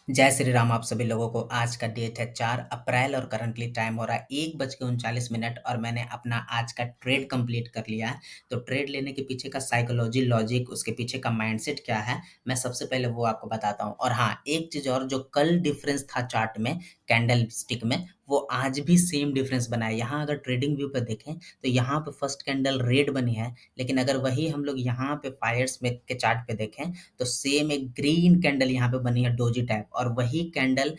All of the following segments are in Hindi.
जय श्री राम आप सभी लोगों को। आज का डेट है 4 अप्रैल और करंटली टाइम हो रहा है 1:39 और मैंने अपना आज का ट्रेड कंप्लीट कर लिया है। तो ट्रेड लेने के पीछे का साइकोलॉजी, लॉजिक, उसके पीछे का माइंडसेट क्या है, मैं सबसे पहले वो आपको बताता हूँ। और हाँ, एक चीज़ और, जो कल डिफरेंस था चार्ट में, कैंडल स्टिक में, वो आज भी सेम डिफरेंस बना है। यहाँ अगर ट्रेडिंग व्यू पे देखें तो यहाँ पे फर्स्ट कैंडल रेड बनी है, लेकिन अगर वही हम लोग यहाँ पे फायर्स में के चार्ट पे देखें तो सेम एक ग्रीन कैंडल यहाँ पे बनी है डोजी टाइप, और वही कैंडल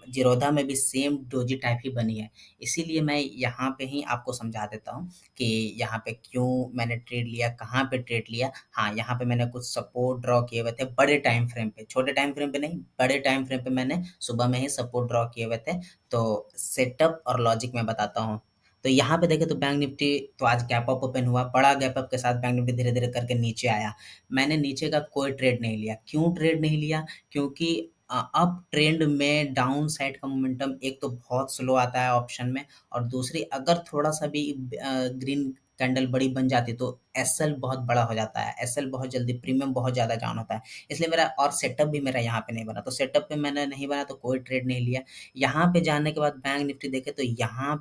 जीरोधा में भी सेम डोजी टाइप ही बनी है। इसीलिए मैं यहाँ पे ही आपको समझा देता हूँ कि यहाँ पे क्यों मैंने ट्रेड लिया, कहाँ पे ट्रेड लिया। हाँ, यहाँ पे मैंने कुछ सपोर्ट ड्रॉ किए हुए थे बड़े टाइम फ्रेम पे, छोटे टाइम फ्रेम पे नहीं, बड़े टाइम फ्रेम पे मैंने सुबह में ही सपोर्ट ड्रॉ किए हुए थे। तो सेटअप और लॉजिक मैं बताता हूँ। तो यहाँ पे देखें तो बैंक निफ्टी तो आज गैप अप ओपन हुआ, बड़ा गैप अप के साथ बैंक निफ्टी धीरे धीरे करके नीचे आया। मैंने नीचे का कोई ट्रेड नहीं लिया। क्यों ट्रेड नहीं लिया? क्योंकि अप ट्रेंड में डाउन साइड का मोमेंटम एक तो बहुत स्लो आता है ऑप्शन में, और दूसरी अगर थोड़ा सा भी ग्रीन कैंडल बड़ी बन जाती तो एसएल बहुत बड़ा हो जाता है, एसएल बहुत जल्दी, प्रीमियम बहुत ज़्यादा डाउन होता है। इसलिए मेरा और सेटअप भी मेरा यहाँ पे नहीं बना, तो सेटअप पे मैंने नहीं बना तो कोई ट्रेड नहीं लिया। यहाँ पे जाने के बाद बैंक निफ्टी देखे तो यहाँ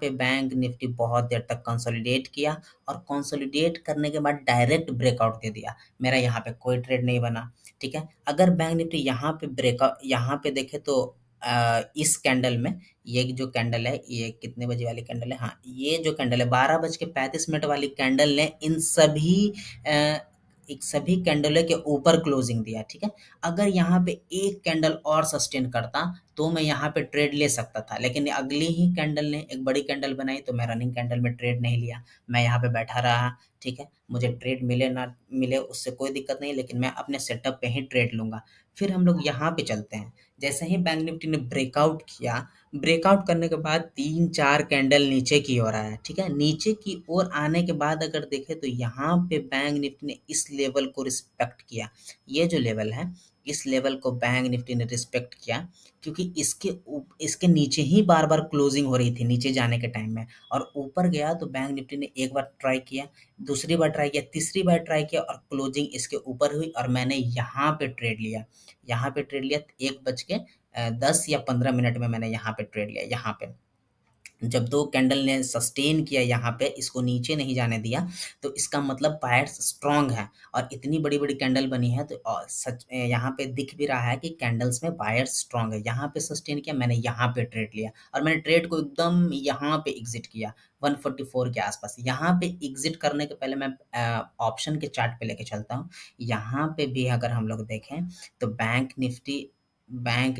पे बैंक निफ्टी बहुत देर तक कंसोलिडेट किया, और कंसोलिडेट करने के बाद डायरेक्ट ब्रेकआउट दे दिया। मेरा यहाँ पे कोई ट्रेड नहीं बना, ठीक है। अगर बैंक निफ्टी यहाँ पे ब्रेकआउट, यहाँ पे देखे तो इस कैंडल में, ये जो कैंडल है, ये कितने बजे वाली कैंडल है, हाँ, ये जो कैंडल है 12:35 वाली कैंडल ने इन सभी कैंडलों के ऊपर क्लोजिंग दिया, ठीक है। अगर यहाँ पे एक कैंडल और सस्टेन करता तो मैं यहाँ पे ट्रेड ले सकता था, लेकिन अगली ही कैंडल ने एक बड़ी कैंडल बनाई तो मैं रनिंग कैंडल में ट्रेड नहीं लिया। मैं यहाँ पे बैठा रहा, ठीक है। मुझे ट्रेड मिले ना मिले उससे कोई दिक्कत नहीं, लेकिन मैं अपने सेटअप पे ही ट्रेड लूँगा। फिर हम लोग यहाँ पे चलते हैं। जैसे ही बैंक निफ्टी ने ब्रेकआउट किया, ब्रेकआउट करने के बाद 3-4 कैंडल नीचे की ओर आया, ठीक है। नीचे की ओर आने के बाद अगर देखें तो यहाँ पे बैंक निफ्टी ने इस लेवल को रिस्पेक्ट किया। ये जो लेवल है, इस लेवल को बैंक निफ्टी ने रिस्पेक्ट किया, क्योंकि इसके नीचे ही बार-बार क्लोजिंग हो रही थी नीचे जाने के टाइम में, और ऊपर गया तो बैंक निफ्टी ने एक बार ट्राई किया, दूसरी बार ट्राई किया, तीसरी बार ट्राई किया, और क्लोजिंग इसके ऊपर हुई और मैंने यहाँ पे ट्रेड लिया। यहाँ पे ट्रेड लिया 1:10 या 15 मिनट में मैंने यहाँ पे ट्रेड लिया। यहाँ पे जब 2 कैंडल ने सस्टेन किया, यहाँ पे इसको नीचे नहीं जाने दिया, तो इसका मतलब बायर्स स्ट्रॉन्ग है, और इतनी बड़ी-बड़ी कैंडल बनी है तो यहाँ पे दिख भी रहा है कि कैंडल्स में बायर्स स्ट्रॉन्ग है। यहाँ पे सस्टेन किया, मैंने यहाँ पे ट्रेड लिया, और मैंने ट्रेड को एकदम यहाँ पे एग्ज़िट किया 144 के आस-पास। यहाँ पे एग्ज़िट करने के पहले मैं ऑप्शन के चार्ट पे लेके चलता हूँ। यहाँ पे भी अगर हम लोग देखें तो बैंक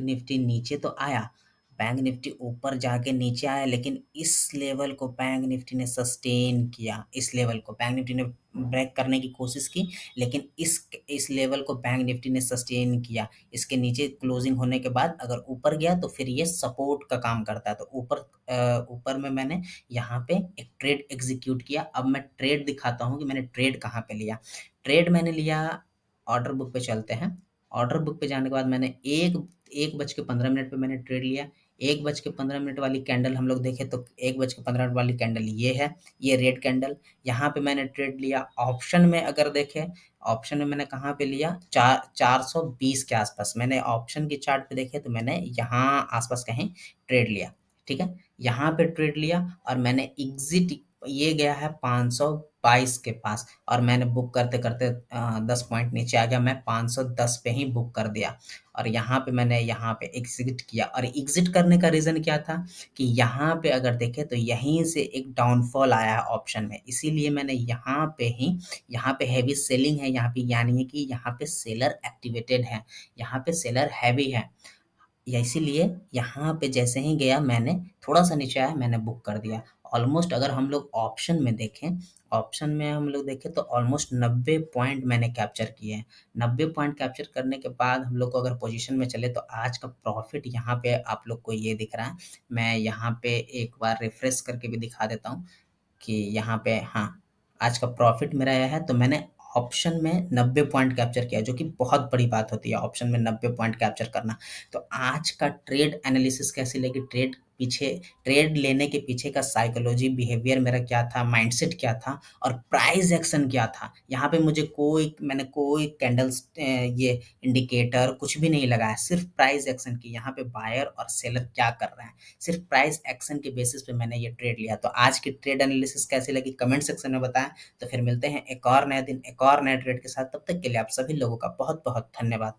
निफ्टी नीचे तो आया, बैंक निफ्टी ऊपर जाके नीचे आया, लेकिन इस लेवल को बैंक निफ्टी ने सस्टेन किया। इस लेवल को बैंक निफ्टी ने ब्रेक करने की कोशिश की, लेकिन इस लेवल को बैंक निफ्टी ने सस्टेन किया। इसके नीचे क्लोजिंग होने के बाद अगर ऊपर गया तो फिर ये सपोर्ट का काम करता है। तो ऊपर में मैंने यहाँ पे एक ट्रेड एग्जीक्यूट किया। अब मैं ट्रेड दिखाता हूँ कि मैंने ट्रेड कहाँ पे लिया। ट्रेड मैंने लिया, ऑर्डर बुक पे चलते हैं। ऑर्डर बुक पे जाने के बाद मैंने 1:15 पे मैंने ट्रेड लिया। 1:15 वाली कैंडल हम लोग देखें तो 1:15 वाली कैंडल ये है, ये रेड कैंडल। यहाँ पे मैंने ट्रेड लिया। ऑप्शन में अगर देखें, ऑप्शन में मैंने कहाँ पे लिया, 420 के आसपास। मैंने ऑप्शन की चार्ट पे देखे तो मैंने यहाँ आसपास कहीं ट्रेड लिया, ठीक है। यहाँ पे ट्रेड लिया और मैंने एग्जिट, ये गया है 522 के पास, और मैंने बुक करते-करते 10 पॉइंट नीचे आ गया, मैं 510 पे ही बुक कर दिया। और यहाँ पे मैंने यहाँ पे एग्ज़िट किया, और एग्ज़िट करने का रीज़न क्या था कि यहाँ पे अगर देखें तो यहीं से एक डाउनफॉल आया है ऑप्शन में, इसीलिए मैंने यहाँ पे हेवी सेलिंग है यहाँ पे, यानी कि यहाँ पे सेलर एक्टिवेटेड है, यहाँ पे सेलर हैवी है। या इसीलिए यहाँ पे जैसे ही गया, मैंने थोड़ा-सा नीचे आया, मैंने बुक कर दिया। ऑलमोस्ट अगर हम लोग ऑप्शन में हम लोग देखें तो ऑलमोस्ट 90 पॉइंट मैंने कैप्चर किए हैं। 90 पॉइंट कैप्चर करने के बाद हम लोग को अगर पोज़ीशन में चले तो आज का प्रॉफ़िट यहाँ पे आप लोग को ये दिख रहा है। मैं यहाँ पे एक बार रिफ्रेश करके भी दिखा देता हूँ कि यहाँ पे, हाँ, आज का प्रॉफ़िट मेरा आया है। तो मैंने ऑप्शन में 90 पॉइंट कैप्चर किया, जो कि बहुत बड़ी बात होती है ऑप्शन में 90 पॉइंट कैप्चर करना। तो आज का ट्रेड एनालिसिस कैसी लगी, ट्रेड पीछे ट्रेड लेने के पीछे का साइकोलॉजी, बिहेवियर मेरा क्या था, माइंडसेट क्या था और प्राइस एक्शन क्या था। यहाँ पे मुझे मैंने कोई कैंडल्स ये इंडिकेटर कुछ भी नहीं लगाया, सिर्फ प्राइस एक्शन की। यहाँ पे बायर और सेलर क्या कर रहे हैं, सिर्फ प्राइस एक्शन के बेसिस पे मैंने ये ट्रेड लिया। तो आज की ट्रेड एनालिसिस कैसी लगी कमेंट सेक्शन में बताएं। तो फिर मिलते हैं एक और नए दिन एक और नए ट्रेड के साथ। तब तक के लिए आप सभी लोगों का बहुत बहुत धन्यवाद।